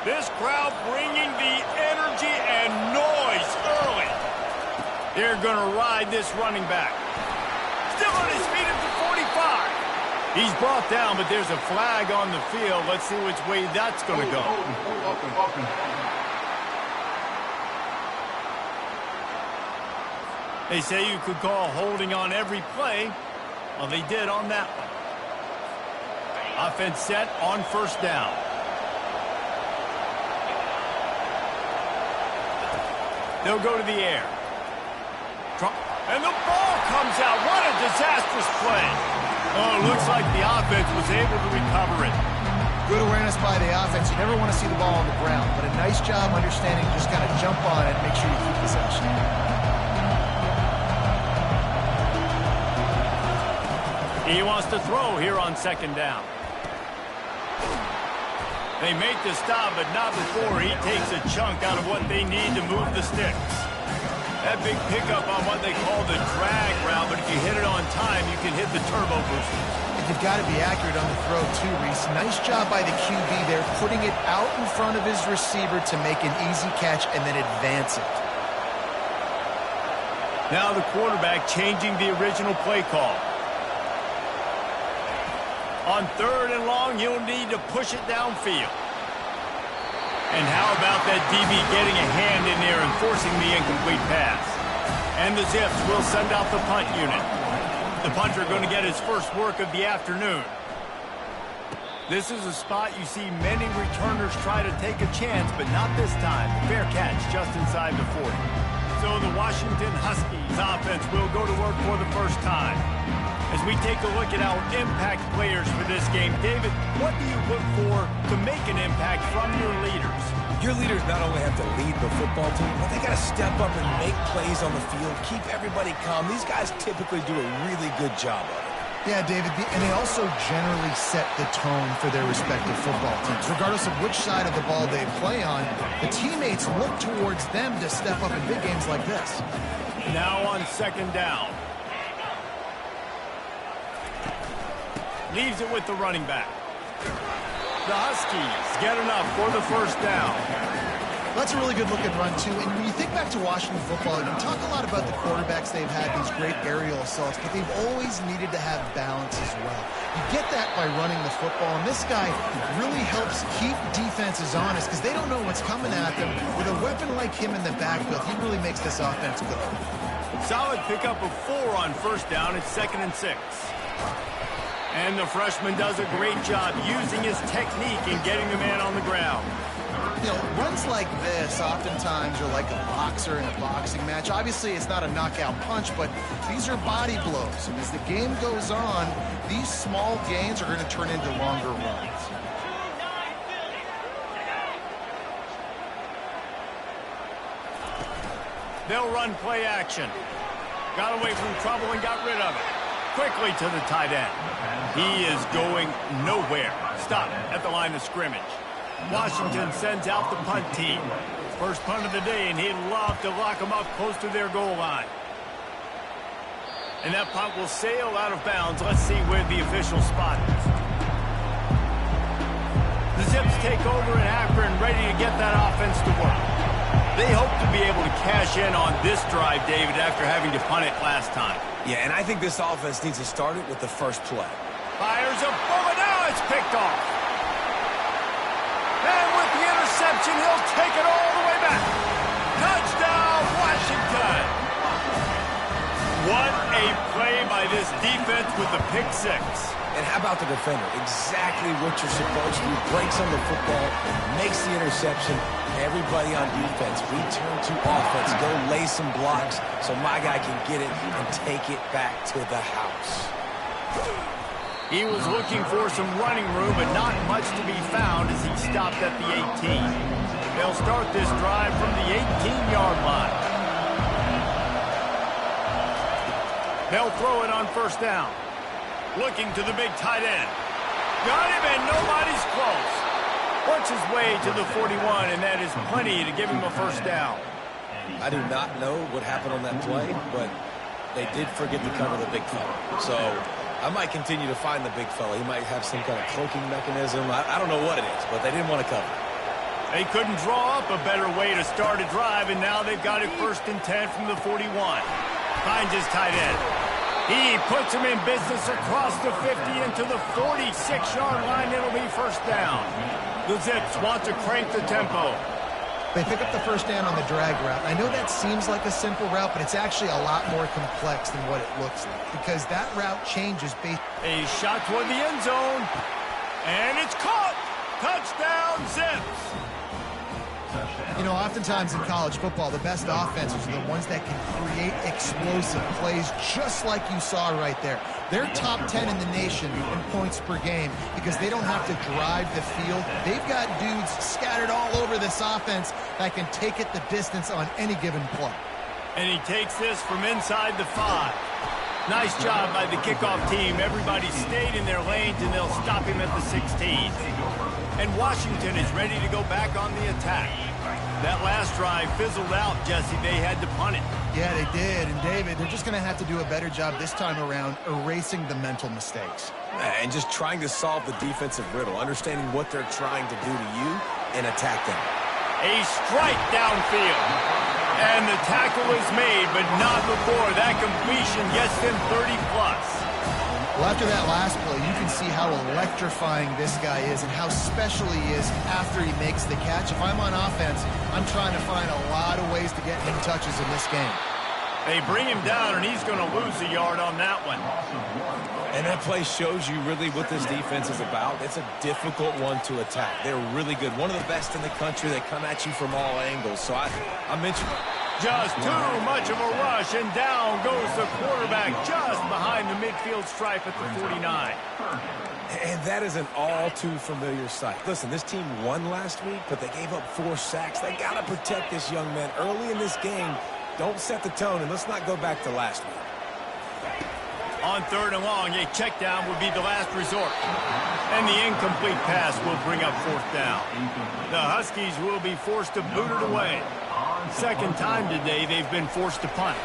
This crowd bringing the energy and noise early. They're going to ride this running back. Still on his feet at the 45. He's brought down, but there's a flag on the field. Let's see which way that's going to go. They say you could call holding on every play. Well, they did on that one. Offense set on first down. They'll go to the air. And the ball comes out. What a disastrous play. Oh, it looks like the offense was able to recover it. Good awareness by the offense. You never want to see the ball on the ground, but a nice job understanding just kind of jump on it and make sure you keep possession. He wants to throw here on second down. They make the stop, but not before he takes a chunk out of what they need to move the sticks. That big pickup on what they call the drag route, but if you hit it on time, you can hit the turbo boosters. And you've got to be accurate on the throw, too, Reese. Nice job by the QB there, putting it out in front of his receiver to make an easy catch and then advance it. Now the quarterback changing the original play call. On third and long, you'll need to push it downfield. And how about that DB getting a hand in there and forcing the incomplete pass? And the Zips will send out the punt unit. The punter going to get his first work of the afternoon. This is a spot you see many returners try to take a chance, but not this time. Fair catch just inside the 40. So the Washington Huskies offense will go to work for the first time. As we take a look at our impact players for this game, David, what do you look for to make an impact from your leaders? Your leaders not only have to lead the football team, but they got to step up and make plays on the field, keep everybody calm. These guys typically do a really good job of it. Yeah, David, and they also generally set the tone for their respective football teams. Regardless of which side of the ball they play on, the teammates look towards them to step up in big games like this. Now on second down. Leaves it with the running back. The Huskies get enough for the first down. That's a really good looking run, too. And when you think back to Washington football, you talk a lot about the quarterbacks they've had, these great aerial assaults, but they've always needed to have balance as well. You get that by running the football, and this guy really helps keep defenses honest because they don't know what's coming at them. With a weapon like him in the backfield, he really makes this offense go. Solid pickup of 4 on first down. It's 2nd and 6. And the freshman does a great job using his technique in getting the man on the ground. You know, runs like this oftentimes are like a boxer in a boxing match. Obviously, it's not a knockout punch, but these are body blows. And as the game goes on, these small gains are going to turn into longer runs. They'll run play action. Got away from trouble and got rid of it. Quickly to the tight end. He is going nowhere. Stop at the line of scrimmage. Washington sends out the punt team. First punt of the day, and he'd love to lock them up close to their goal line. And that punt will sail out of bounds. Let's see where the official spot is. The Zips take over in Akron, ready to get that offense to work. They hope to be able to cash in on this drive, David, after having to punt it last time. Yeah, and I think this offense needs to start it with the first play. Fires a bullet. Now it's picked off. And with the interception, he'll take it all the way back. Touchdown, Washington. What a play by this defense with the pick 6. And how about the defender? Exactly what you're supposed to do. Breaks on the football, makes the interception. Everybody on defense, return to offense. Go lay some blocks so my guy can get it and take it back to the house. He was looking for some running room, but not much to be found as he stopped at the 18. They'll start this drive from the 18-yard line. They'll throw it on first down. Looking to the big tight end. Got him, and nobody's close. Works his way to the 41, and that is plenty to give him a first down. I do not know what happened on that play, but they did forget to cover the big fella. So I might continue to find the big fella. He might have some kind of cloaking mechanism. I don't know what it is, but they didn't want to cover. They couldn't draw up a better way to start a drive, and now they've got it 1st and 10 from the 41. Finds his tight end. He puts him in business across the 50 into the 46-yard line. It'll be 1st down. The Zips want to crank the tempo. They pick up the 1st down on the drag route. I know that seems like a simple route, but it's actually a lot more complex than what it looks like because that route changes based. A shot toward the end zone, and it's caught. Touchdown, Zips. You know, oftentimes in college football, the best offenses are the ones that can create explosive plays just like you saw right there. They're top 10 in the nation in points per game because they don't have to drive the field. They've got dudes scattered all over this offense that can take it the distance on any given play. And he takes this from inside the 5. Nice job by the kickoff team. Everybody stayed in their lanes, and they'll stop him at the 16. And Washington is ready to go back on the attack. That last drive fizzled out, Jesse. They had to punt it. Yeah, they did. And, David, they're just going to have to do a better job this time around erasing the mental mistakes. And just trying to solve the defensive riddle, understanding what they're trying to do to you and attack them. A strike downfield. And the tackle is made, but not before that completion gets them 30-plus. Well, after that last play, you can see how electrifying this guy is and how special he is after he makes the catch. If I'm on offense, I'm trying to find a lot of ways to get him touches in this game. They bring him down, and he's going to lose a yard on that one. And that play shows you really what this defense is about. It's a difficult one to attack. They're really good. One of the best in the country. They come at you from all angles. So I mentioned... Just too much of a rush, and down goes the quarterback just behind the midfield stripe at the 49. And that is an all-too familiar sight. Listen, this team won last week, but they gave up 4 sacks. They got to protect this young man early in this game. Don't set the tone, and let's not go back to last week. On 3rd and long, a check down would be the last resort. And the incomplete pass will bring up 4th down. The Huskies will be forced to boot it away. 2nd time today they've been forced to punt.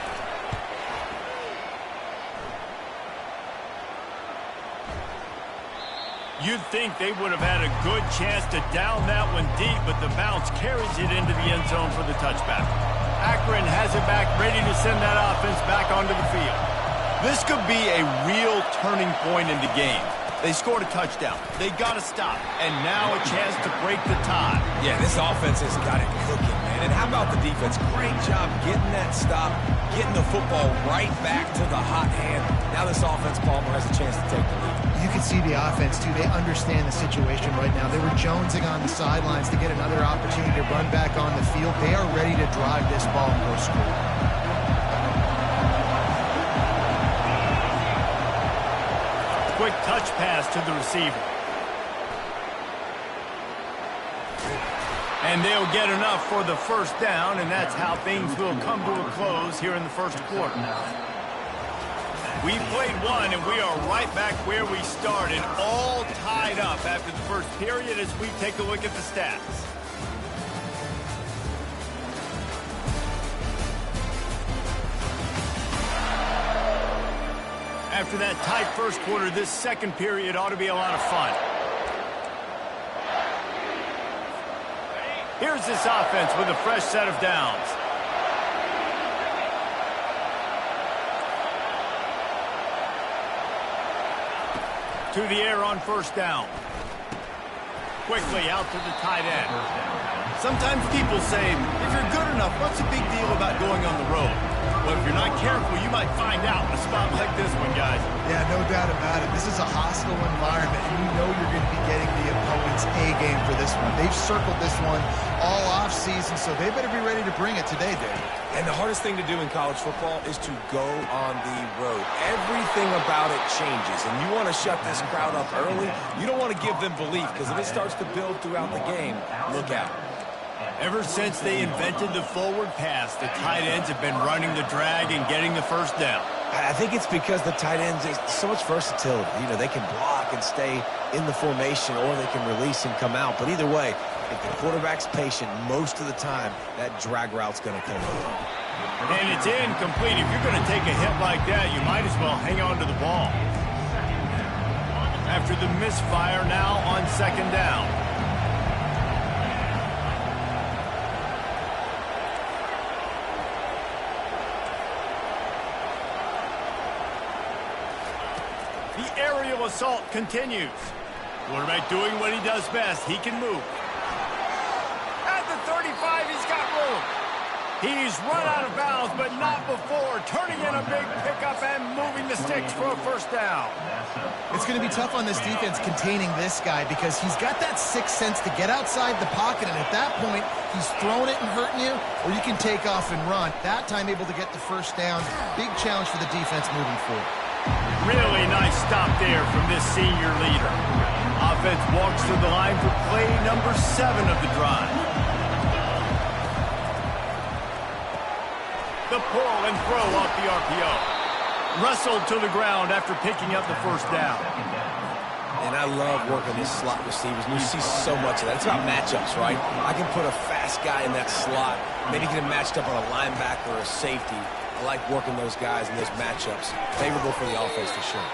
You'd think they would have had a good chance to down that one deep, but the bounce carries it into the end zone for the touchback. Akron has it back, ready to send that offense back onto the field. This could be a real turning point in the game. They scored a touchdown. They got to stop. And now a chance to break the tie. Yeah, this offense has got it cooking, man. And how about the defense? Great job getting that stop, getting the football right back to the hot hand. Now this offense, Palmer, has a chance to take the lead. You can see the offense, too. They understand the situation right now. They were jonesing on the sidelines to get another opportunity to run back on the field. They are ready to drive this ball and go score. Quick touch pass to the receiver. And they'll get enough for the 1st down, and that's how things will come to a close here in the 1st quarter. We played one, and we are right back where we started, all tied up after the 1st period as we take a look at the stats. After that tight 1st quarter, this 2nd period ought to be a lot of fun. Here's this offense with a fresh set of downs. To the air on 1st down. Quickly out to the tight end. Sometimes people say, if you're good enough, what's the big deal about going on the road? Well, if you're not careful, you might find out in a spot like this one, guys. Yeah, no doubt about it. This is a hostile environment, and you know you're going to be getting the opponent's A-game for this one. They've circled this one all offseason, so they better be ready to bring it today, David. And the hardest thing to do in college football is to go on the road. Everything about it changes, and you want to shut this crowd up early. You don't want to give them belief, because if it starts to build throughout the game, look out. Ever since they invented the forward pass, the tight ends have been running the drag and getting the 1st down. I think it's because the tight ends, there's so much versatility. You know, they can block and stay in the formation, or they can release and come out. But either way, if the quarterback's patient most of the time, that drag route's going to come over. And it's incomplete. If you're going to take a hit like that, you might as well hang on to the ball. After the misfire, now on 2nd down. The aerial assault continues. Quarterback doing what he does best. He can move. At the 35, he's got room. He's run out of bounds, but not before turning in a big pickup and moving the sticks for a first down. It's going to be tough on this defense containing this guy because he's got that sixth sense to get outside the pocket, and at that point, he's throwing it and hurting you, or you can take off and run. That time able to get the first down. Big challenge for the defense moving forward. Really nice stop there from this senior leader. Offense walks to the line for play number 7 of the drive. The pull and throw off the RPO. Wrestled to the ground after picking up the first down. And I love working these slot receivers. And you see so much of that. It's about matchups, right? I can put a fast guy in that slot. Maybe get him matched up on a linebacker or a safety. I like working those guys in those matchups. Favorable for the offense for sure.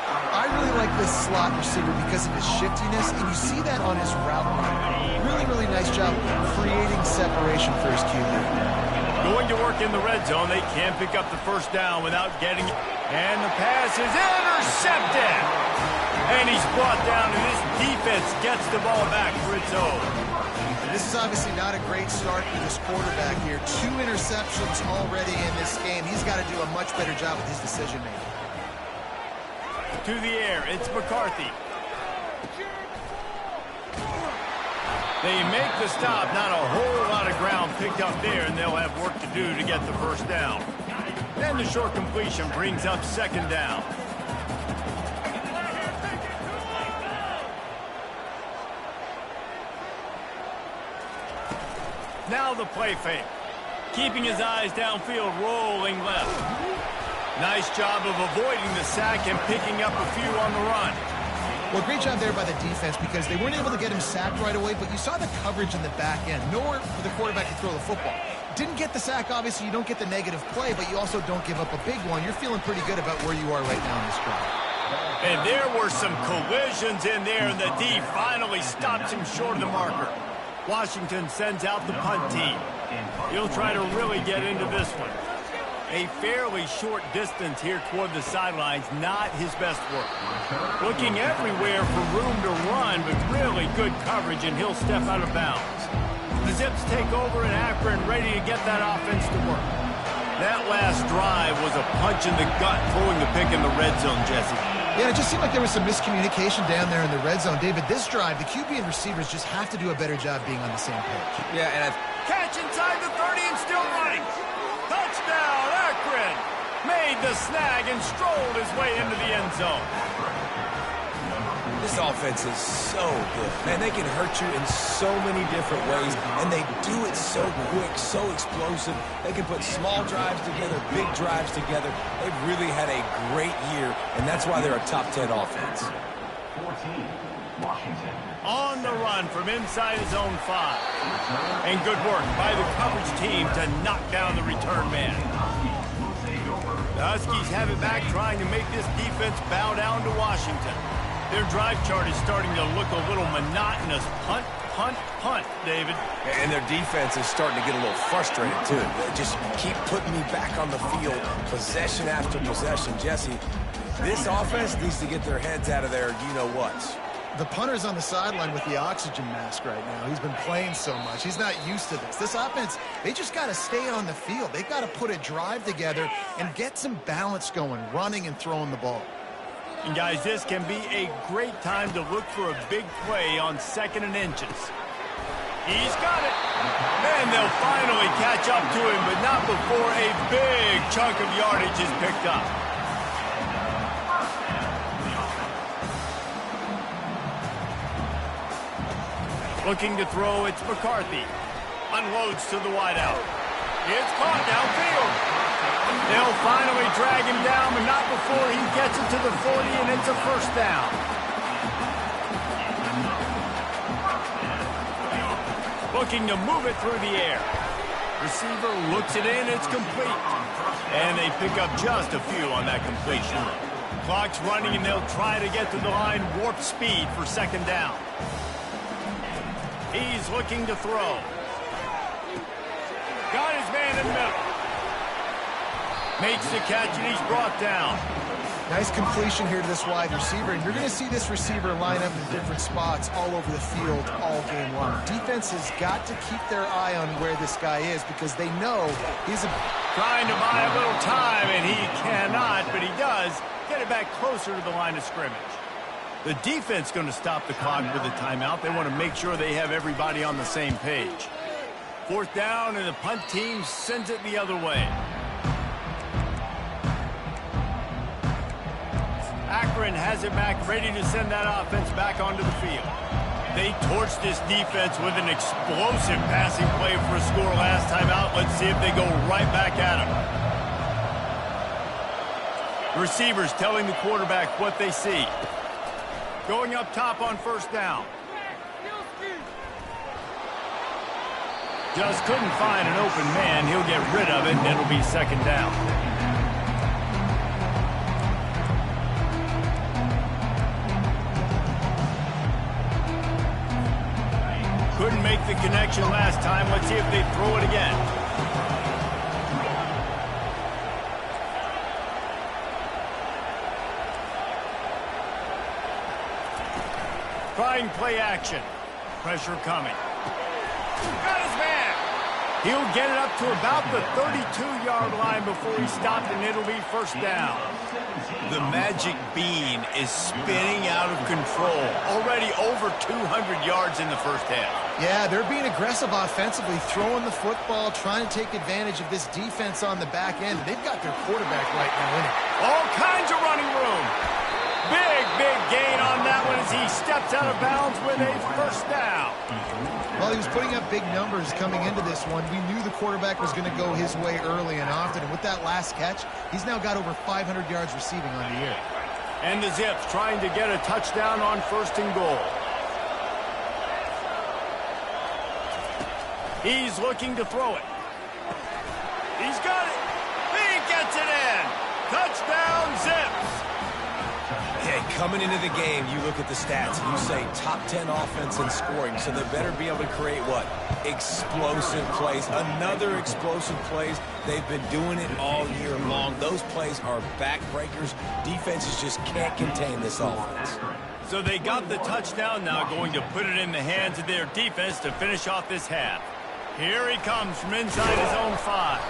I really like this slot receiver because of his shiftiness, and you see that on his route run. Really, really nice job creating separation for his QB. Going to work in the red zone. They can't pick up the first down without getting it. And the pass is intercepted. And he's brought down, and this defense gets the ball back for its own. This is obviously not a great start for this quarterback here. 2 interceptions already in this game. He's got to do a much better job with his decision-making. To the air, it's McCarthy. They make the stop, not a whole lot of ground picked up there, and they'll have work to do to get the first down. Then the short completion brings up second down. Now the play fake. Keeping his eyes downfield, rolling left. Nice job of avoiding the sack and picking up a few on the run. Well, great job there by the defense because they weren't able to get him sacked right away, but you saw the coverage in the back end. Nowhere for the quarterback to throw the football. Didn't get the sack, obviously. You don't get the negative play, but you also don't give up a big one. You're feeling pretty good about where you are right now in this drive. And there were some collisions in there, and the D finally stops him short of the marker. Washington sends out the punt team. He'll try to really get into this one. A fairly short distance here toward the sidelines, not his best work. Looking everywhere for room to run, but really good coverage, and he'll step out of bounds. The Zips take over in Akron, ready to get that offense to work. That last drive was a punch in the gut, throwing the pick in the red zone, Jesse. Yeah, it just seemed like there was some miscommunication down there in the red zone. David, this drive, the QB and receivers just have to do a better job being on the same page. Yeah, and catch inside the 30 and still running. Touchdown, Akron! Made the snag and strolled his way into the end zone. This offense is so good. Man, they can hurt you in so many different ways, and they do it so quick, so explosive. They can put small drives together, big drives together. They've really had a great year, and that's why they're a top 10 offense. 14, Washington. On the run from inside his own 5. And good work by the coverage team to knock down the return man. The Huskies have it back, trying to make this defense bow down to Washington. Their drive chart is starting to look a little monotonous. Punt, punt, punt, David. And their defense is starting to get a little frustrated, too. They just keep putting me back on the field, possession after possession. Jesse, this offense needs to get their heads out of their you-know-whats. The punter's on the sideline with the oxygen mask right now. He's been playing so much. He's not used to this. This offense, they just got to stay on the field. They've got to put a drive together and get some balance going, running and throwing the ball. And, guys, this can be a great time to look for a big play on 2nd and inches. He's got it. And they'll finally catch up to him, but not before a big chunk of yardage is picked up. Looking to throw, it's McCarthy. Unloads to the wideout. It's caught downfield. They'll finally drag him down, but not before he gets it to the 40, and it's a first down. Looking to move it through the air. Receiver looks it in, it's complete. And they pick up just a few on that completion. Clock's running, and they'll try to get to the line, warp speed for 2nd down. He's looking to throw. Got his man in the middle. Makes the catch, and he's brought down. Nice completion here to this wide receiver, and you're going to see this receiver line up in different spots all over the field all game long. Defense has got to keep their eye on where this guy is because they know he's trying to buy a little time, and he cannot, but he does get it back closer to the line of scrimmage. The defense going to stop the clock with a timeout. They want to make sure they have everybody on the same page. 4th down, and the punt team sends it the other way. Akron has it back, ready to send that offense back onto the field. They torched this defense with an explosive passing play for a score last time out. Let's see if they go right back at him. Receivers telling the quarterback what they see. Going up top on 1st down. Just couldn't find an open man. He'll get rid of it, and it'll be 2nd down. Couldn't make the connection last time. Let's see if they throw it again. Trying play action. Pressure coming. Got his man. He'll get it up to about the 32-yard line before he stopped, and it'll be 1st down. The magic bean is spinning out of control. Already over 200 yards in the 1st half. Yeah, they're being aggressive offensively, throwing the football, trying to take advantage of this defense on the back end. They've got their quarterback right now in it. All kinds of running room. Big gain on that one as he steps out of bounds with a 1st down. Well, he was putting up big numbers coming into this one. We knew the quarterback was going to go his way early and often, and with that last catch, he's now got over 500 yards receiving on the year. And the Zips trying to get a touchdown on 1st and goal. He's looking to throw it. He's got it. He gets it in. Touchdown, Zips. Hey, coming into the game, you look at the stats and you say top 10 offense in scoring, so they better be able to create what? Explosive plays. Another explosive plays. They've been doing it all year long. Those plays are backbreakers. Defenses just can't contain this offense. So they got the touchdown, now going to put it in the hands of their defense to finish off this half. Here he comes from inside his own 5.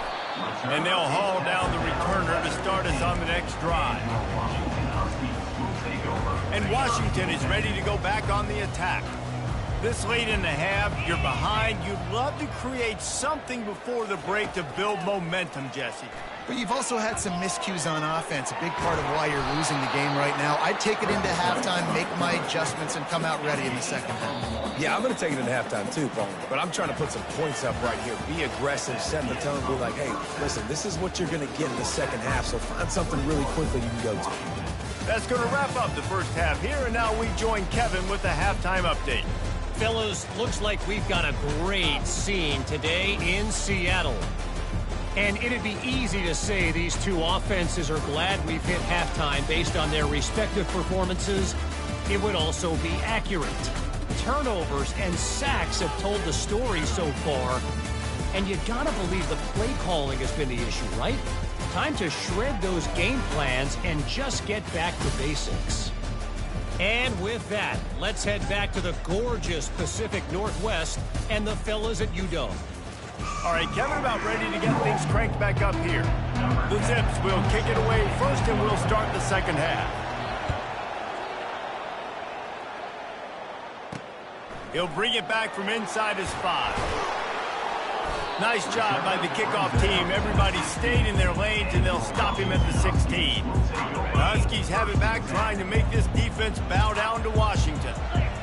And they'll haul down the returner to start us on the next drive. And Washington is ready to go back on the attack. This late in the half, you're behind. You'd love to create something before the break to build momentum, Jesse. But you've also had some miscues on offense, a big part of why you're losing the game right now. I'd take it into halftime, make my adjustments, and come out ready in the 2nd half. Yeah, I'm going to take it into halftime too, Paul. But I'm trying to put some points up right here. Be aggressive, set the tone, be like, hey, listen, this is what you're going to get in the 2nd half, so find something really quickly you can go to. That's going to wrap up the 1st half here, and now we join Kevin with the halftime update. Fellas, looks like we've got a great scene today in Seattle. And it'd be easy to say these two offenses are glad we've hit halftime based on their respective performances. It would also be accurate. Turnovers and sacks have told the story so far. And you gotta believe the play calling has been the issue, right? Time to shred those game plans and just get back to basics. And with that, let's head back to the gorgeous Pacific Northwest and the fellas at UW. All right, Kevin, about ready to get things cranked back up here. The Zips will kick it away first, and we'll start the 2nd half. He'll bring it back from inside his 5. Nice job by the kickoff team. Everybody stayed in their lanes, and they'll stop him at the 16. The Huskies have it back, trying to make this defense bow down to Washington.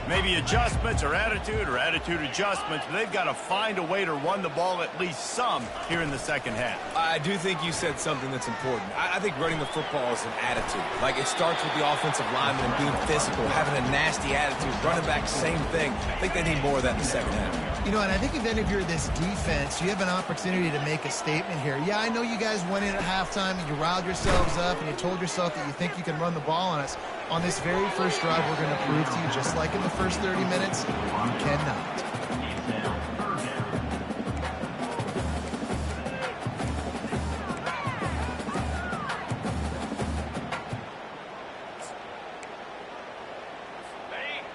Maybe adjustments or attitude adjustments, but they've got to find a way to run the ball at least some here in the 2nd half. I do think you said something that's important. I think running the football is an attitude. Like, it starts with the offensive lineman and being physical, having a nasty attitude. Running back, same thing. I think they need more of that in the 2nd half. You know, and I think if you're this defense, you have an opportunity to make a statement here. Yeah, I know you guys went in at halftime and you riled yourselves up and you told yourself that you think you can run the ball on us. On this very first drive, we're going to prove to you, just like in the first 30 minutes, you cannot.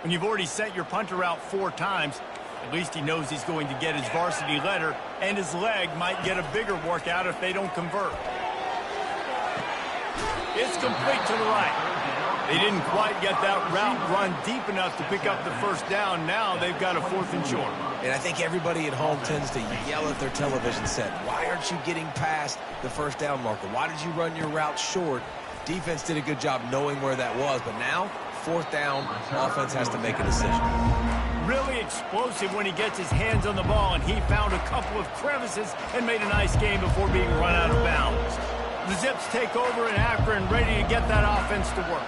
When you've already sent your punter out 4 times, at least he knows he's going to get his varsity letter, and his leg might get a bigger workout if they don't convert. It's complete to the right. They didn't quite get that route run deep enough to pick up the first down. Now they've got a 4th and short. And I think everybody at home tends to yell at their television set, why aren't you getting past the first down marker? Why did you run your route short? Defense did a good job knowing where that was, but now, 4th down, offense has to make a decision. Really explosive when he gets his hands on the ball, and he found a couple of crevices and made a nice game before being run out of bounds. The Zips take over in Akron, ready to get that offense to work.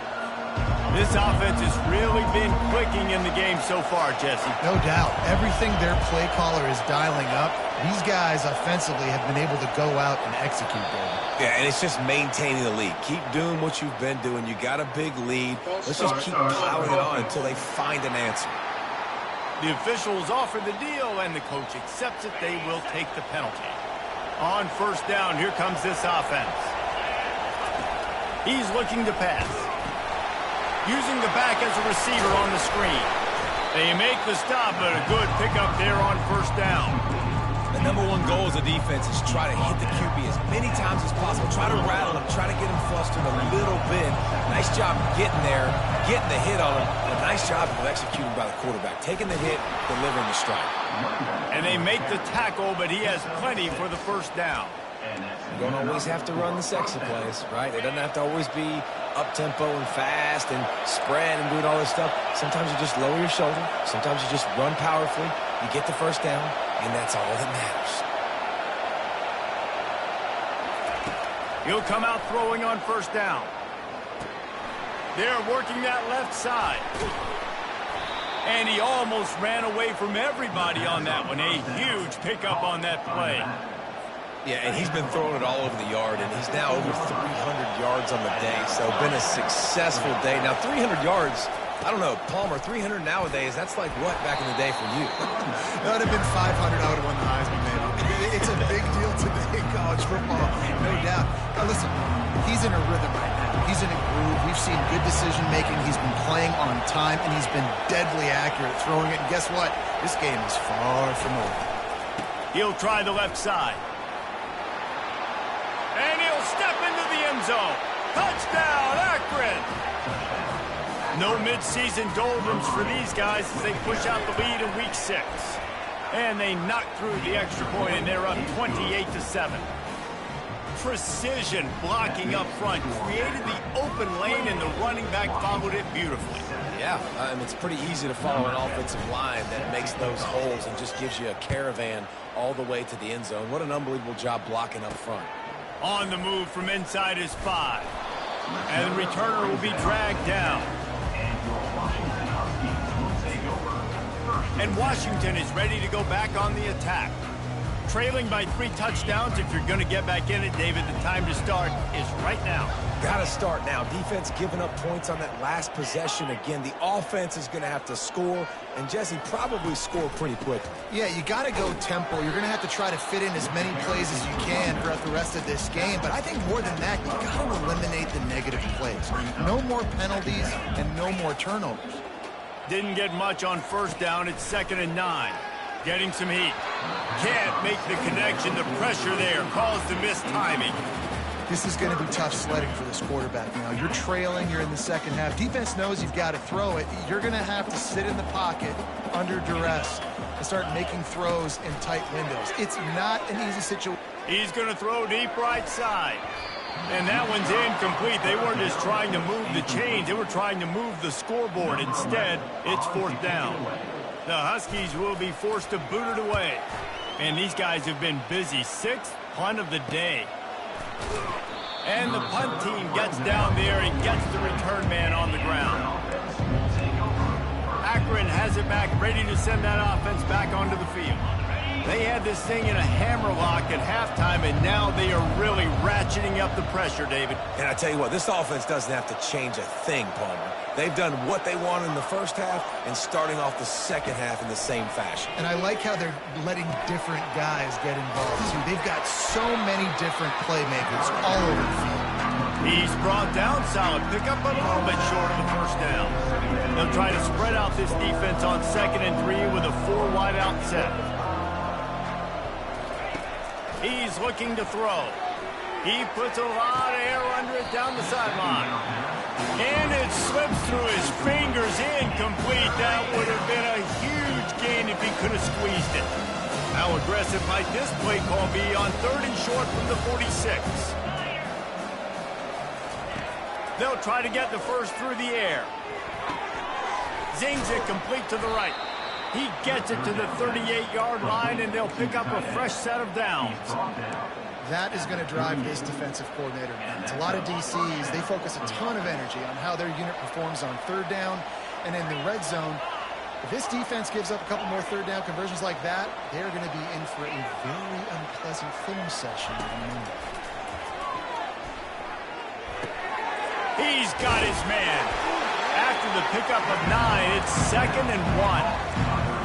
This offense has really been clicking in the game so far, Jesse. No doubt. Everything their play caller is dialing up, these guys offensively have been able to go out and execute, David. Yeah, and it's just maintaining the lead. Keep doing what you've been doing. You got a big lead. Let's just keep piling it on until they find an answer. The officials offer the deal, and the coach accepts it. They will take the penalty. On first down, here comes this offense. He's looking to pass. Using the back as a receiver on the screen. They make the stop, but a good pickup there on first down. The number one goal as a defense is try to hit the QB as many times as possible. Try to rattle him, try to get him flustered a little bit. Nice job getting there, getting the hit on him. A nice job of executing by the quarterback. Taking the hit, delivering the strike. And they make the tackle, but he has plenty for the first down. You don't always have to run the sexy plays, right? It doesn't have to always be up-tempo and fast and spread and doing all this stuff. Sometimes you just lower your shoulder. Sometimes you just run powerfully. You get the first down, and that's all that matters. He'll come out throwing on first down. They're working that left side. And he almost ran away from everybody on that one. A huge pickup on that play. Yeah, and he's been throwing it all over the yard, and he's now over 300 yards on the day, so been a successful day. Now, 300 yards, I don't know, Palmer, 300 nowadays, that's like what back in the day for you? That would have been 500. I would have won the Heisman, maybe. It's a big deal today in college football, no doubt. Now, listen, he's in a rhythm right now. He's in a groove. We've seen good decision-making. He's been playing on time, and he's been deadly accurate throwing it. And guess what? This game is far from over. He'll try the left side. And he'll step into the end zone. Touchdown, Akron! No midseason doldrums for these guys as they push out the lead in week 6. And they knock through the extra point, and they're up 28-7. Precision blocking up front created the open lane, and the running back followed it beautifully. Yeah, it's pretty easy to follow an offensive line that makes those holes and just gives you a caravan all the way to the end zone. What an unbelievable job blocking up front. On the move from inside his 5. And the returner will be dragged down. And Washington is ready to go back on the attack. Trailing by 3 touchdowns. If you're going to get back in it, David, the time to start is right now. Got to start now. Defense giving up points on that last possession. Again, the offense is going to have to score, and Jesse probably score pretty quickly. Yeah, you got to go tempo. You're going to have to try to fit in as many plays as you can throughout the rest of this game. But I think more than that, you got to eliminate the negative plays. No more penalties and no more turnovers. Didn't get much on first down. It's 2nd and 9. Getting some heat. Can't make the connection. The pressure there caused the missed timing. This is going to be tough sledding for this quarterback now. You're trailing. You're in the second half. Defense knows you've got to throw it. You're going to have to sit in the pocket under duress and start making throws in tight windows. It's not an easy situation. He's going to throw deep right side. And that one's incomplete. They weren't just trying to move the chains. They were trying to move the scoreboard. Instead, it's 4th down. The Huskies will be forced to boot it away. And these guys have been busy. 6th punt of the day. And the punt team gets down there and gets the return man on the ground. Akron has it back, ready to send that offense back onto the field. They had this thing in a hammerlock at halftime, and now they are really ratcheting up the pressure, David. And I tell you what, this offense doesn't have to change a thing, Palmer. They've done what they wanted in the first half and starting off the second half in the same fashion. And I like how they're letting different guys get involved, too. They've got so many different playmakers all over the field. He's brought down, solid pickup, but a little bit short of the first down. They'll try to spread out this defense on 2nd and 3 with a 4 wide out set. He's looking to throw. He puts a lot of air under it down the sideline. And it slips through his fingers, incomplete. That would have been a huge gain if he could have squeezed it. How aggressive might this play call be on 3rd and short from the 46? They'll try to get the first through the air. Zings it complete to the right. He gets it to the 38-yard line, and they'll pick up a fresh set of downs. That is going to drive this defensive coordinator nuts. A lot of DCs, they focus a ton of energy on how their unit performs on 3rd down and in the red zone. If this defense gives up a couple more 3rd down conversions like that, they're going to be in for a very unpleasant film session in a minute. He's got his man. After the pickup of 9, it's 2nd and 1.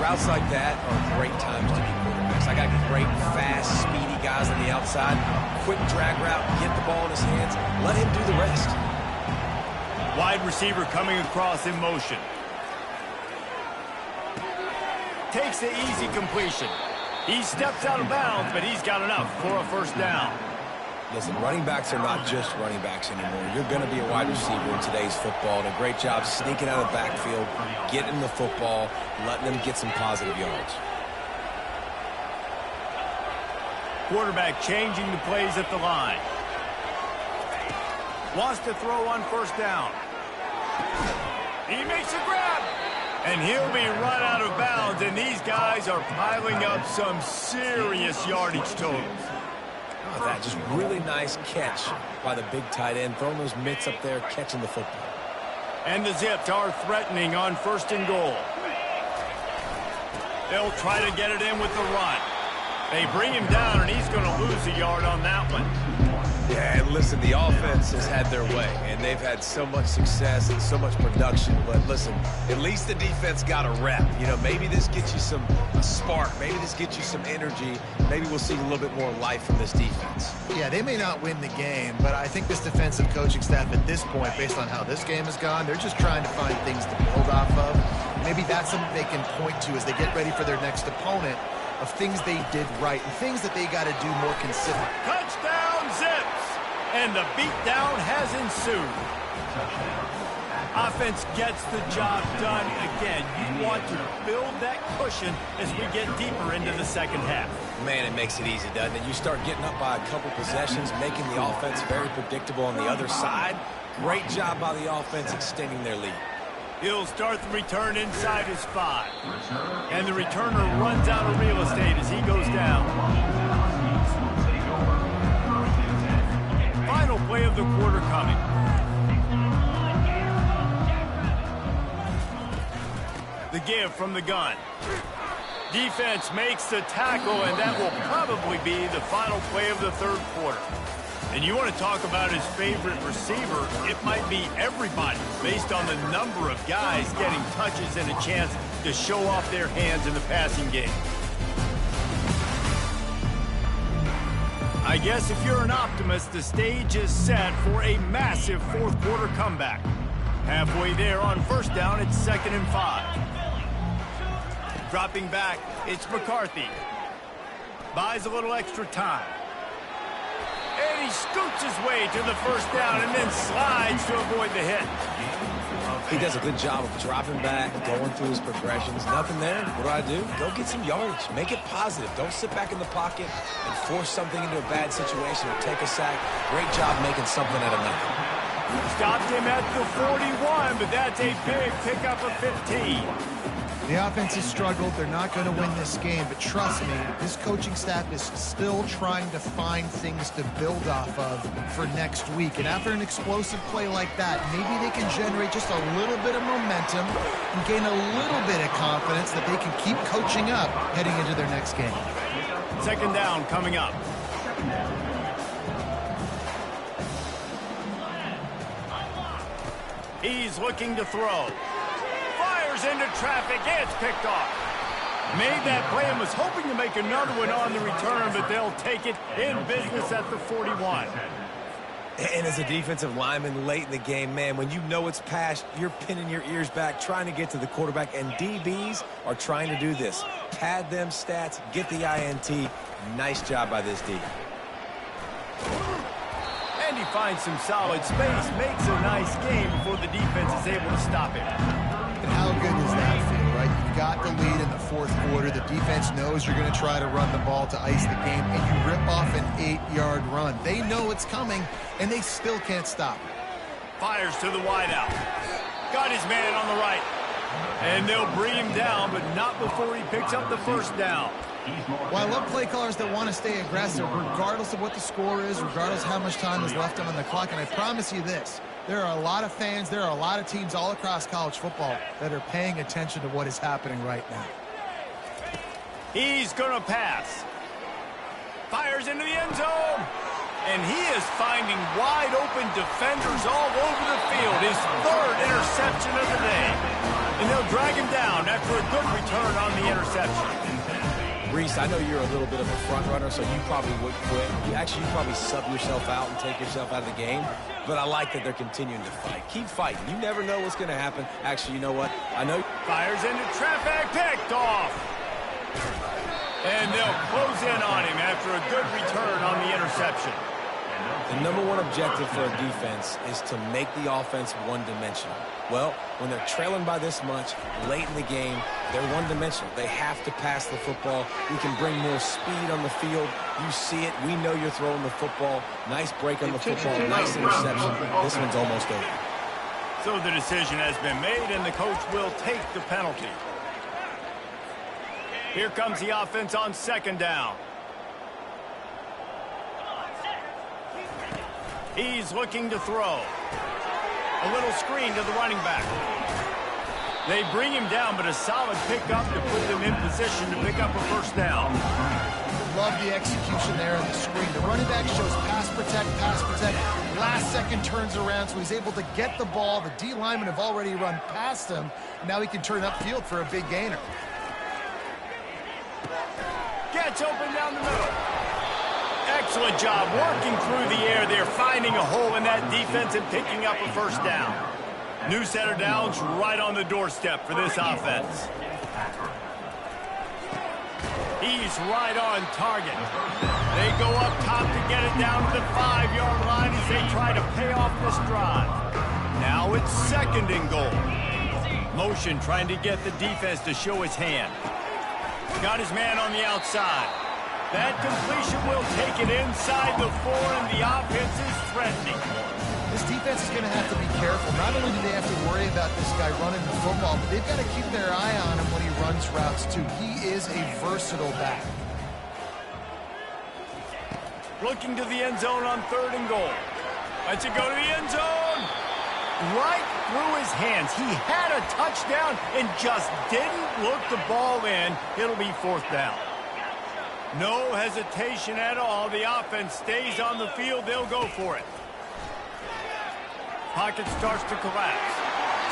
Routes like that are great times to be quarterbacks. I got great, fast, speedy guys on the outside. Quick drag route, get the ball in his hands. Let him do the rest. Wide receiver coming across in motion. Takes the easy completion. He steps out of bounds, but he's got enough for a first down. Listen, running backs are not just running backs anymore. You're going to be a wide receiver in today's football. And a great job sneaking out of the backfield, getting the football, letting them get some positive yards. Quarterback changing the plays at the line. Wants to throw on first down. He makes a grab. And he'll be run out of bounds. And these guys are piling up some serious yardage totals. Oh, that just really nice catch by the big tight end, throwing those mitts up there, catching the football. And the Zips are threatening on 1st and goal. They'll try to get it in with the run. They bring him down, and he's going to lose a yard on that one. Yeah, and listen, the offense has had their way, and they've had so much success and so much production. But listen, at least the defense got a rep. You know, maybe this gets you a spark. Maybe this gets you some energy. Maybe we'll see a little bit more life from this defense. Yeah, they may not win the game, but I think this defensive coaching staff at this point, based on how this game has gone, they're just trying to find things to build off of. Maybe that's something they can point to as they get ready for their next opponent, of things they did right and things that they got to do more consistent. Touchdown, Zips! And the beatdown has ensued. Offense gets the job done again. You want to build that cushion as we get deeper into the second half. Man, it makes it easy, doesn't it? You start getting up by a couple possessions, making the offense very predictable on the other side. Great job by the offense extending their lead. He'll start the return inside his 5. And the returner runs out of real estate as he goes down. Final play of the quarter coming. The give from the gun. Defense makes the tackle, and that will probably be the final play of the 3rd quarter. And you want to talk about his favorite receiver, it might be everybody based on the number of guys getting touches and a chance to show off their hands in the passing game. I guess if you're an optimist, the stage is set for a massive 4th quarter comeback. Halfway there on 1st down, it's 2nd and 5. Dropping back, it's McCarthy. Buys a little extra time. And he scoots his way to the 1st down and then slides to avoid the hit. He does a good job of dropping back, going through his progressions. Nothing there. What do? Go get some yardage. Make it positive. Don't sit back in the pocket and force something into a bad situation or take a sack. Great job making something out of nothing. Stopped him at the 41, but that's a big pickup of 15. The offense has struggled. They're not going to win this game, but trust me, this coaching staff is still trying to find things to build off of for next week. And after an explosive play like that, maybe they can generate just a little bit of momentum and gain a little bit of confidence that they can keep coaching up heading into their next game. 2nd down coming up. He's looking to throw. Into traffic, it's picked off. Made that play and was hoping to make another one on the return, but they'll take it in business at the 41. And as a defensive lineman late in the game, man, when you know it's passed, you're pinning your ears back, trying to get to the quarterback, and DBs are trying to do this. Pad them stats, get the INT. Nice job by this D. And he finds some solid space, makes a nice game before the defense is able to stop him. And how good does that feel, right? You've got the lead in the fourth quarter. The defense knows you're going to try to run the ball to ice the game, and you rip off an 8-yard run. They know it's coming, and they still can't stop it. Fires to the wideout. Got his man on the right. And they'll bring him down, but not before he picks up the first down. Well, I love play callers that want to stay aggressive, regardless of what the score is, regardless of how much time is left on the clock. And I promise you this, there are a lot of fans, there are a lot of teams all across college football that are paying attention to what is happening right now. He's going to pass. Fires into the end zone. And he is finding wide open defenders all over the field. His third interception of the day. And they'll drag him down after a good return on the interception. Reese, I know you're a little bit of a front runner, so you probably would quit. You probably sub yourself out and take yourself out of the game. But I like that they're continuing to fight. Keep fighting. You never know what's going to happen. Actually, you know what? I know. Fires into traffic, picked off. And they'll close in on him after a good return on the interception. The number one objective for a defense is to make the offense one-dimensional. Well, when they're trailing by this much, late in the game, they're one-dimensional. They have to pass the football. We can bring more speed on the field. You see it. We know you're throwing the football. Nice break on the football. Nice interception. This one's almost over. So the decision has been made, and the coach will take the penalty. Here comes the offense on second down. He's looking to throw. A little screen to the running back. They bring him down, but a solid pickup to put them in position to pick up a first down. Love the execution there on the screen. The running back shows pass protect, pass protect. Last second turns around, so he's able to get the ball. The D linemen have already run past him. Now he can turn upfield for a big gainer. Gets open down the middle. Excellent job working through the air there, finding a hole in that defense and picking up a first down. New set of downs right on the doorstep for this offense. He's right on target. They go up top to get it down to the 5-yard line as they try to pay off this drive. Now it's second and goal. Motion trying to get the defense to show his hand. Got his man on the outside. That completion will take it inside the 4, and the offense is threatening. This defense is going to have to be careful. Not only do they have to worry about this guy running the football, but they've got to keep their eye on him when he runs routes, too. He is a versatile back. Looking to the end zone on third and goal. Lets it go to the end zone. Right through his hands. He had a touchdown and just didn't look the ball in. It'll be fourth down. No hesitation at all. The offense stays on the field. They'll go for it. Pocket starts to collapse.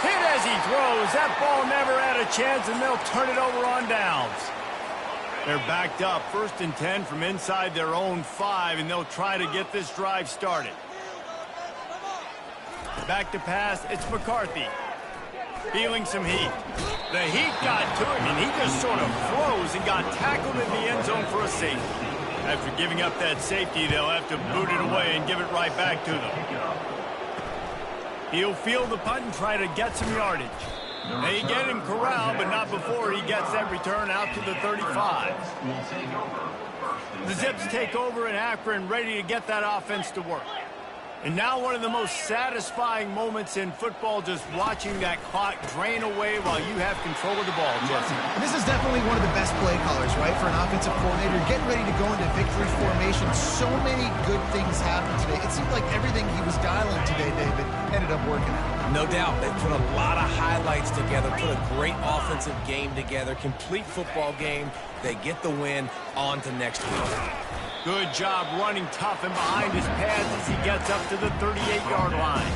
Hit as he throws. That ball never had a chance, and they'll turn it over on downs. They're backed up. 1st and 10 from inside their own 5, and they'll try to get this drive started. Back to pass. It's McCarthy. Feeling some heat. The heat got to him, and he just sort of froze and got tackled in the end zone for a safety. After giving up that safety, they'll have to boot it away and give it right back to them. He'll field the punt and try to get some yardage. They get him corralled, but not before he gets that return out to the 35. The Zips take over in Akron, ready to get that offense to work. And now one of the most satisfying moments in football, just watching that clock drain away while you have control of the ball, Jesse. And this is definitely one of the best play callers, right, for an offensive coordinator. Getting ready to go into victory formation. So many good things happened today. It seemed like everything he was dialing today, David, ended up working out. No doubt. They put a lot of highlights together, put a great offensive game together, complete football game. They get the win. On to next week. Good job running tough and behind his pads as he gets up to the 38-yard line.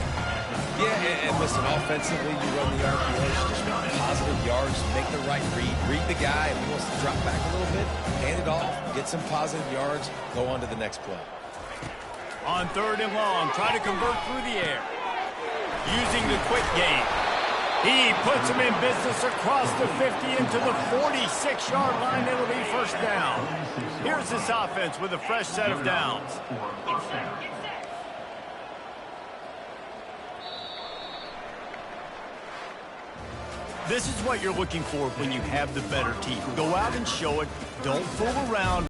Yeah, and listen, offensively, you run the RPOs, just make positive yards, make the right read the guy. If he wants to drop back a little bit, hand it off, get some positive yards, go on to the next play. On 3rd and long, try to convert through the air. Using the quick game. He puts him in business across the 50 into the 46-yard line. It'll be first down. Here's this offense with a fresh set of downs. This is what you're looking for when you have the better team. Go out and show it. Don't fool around.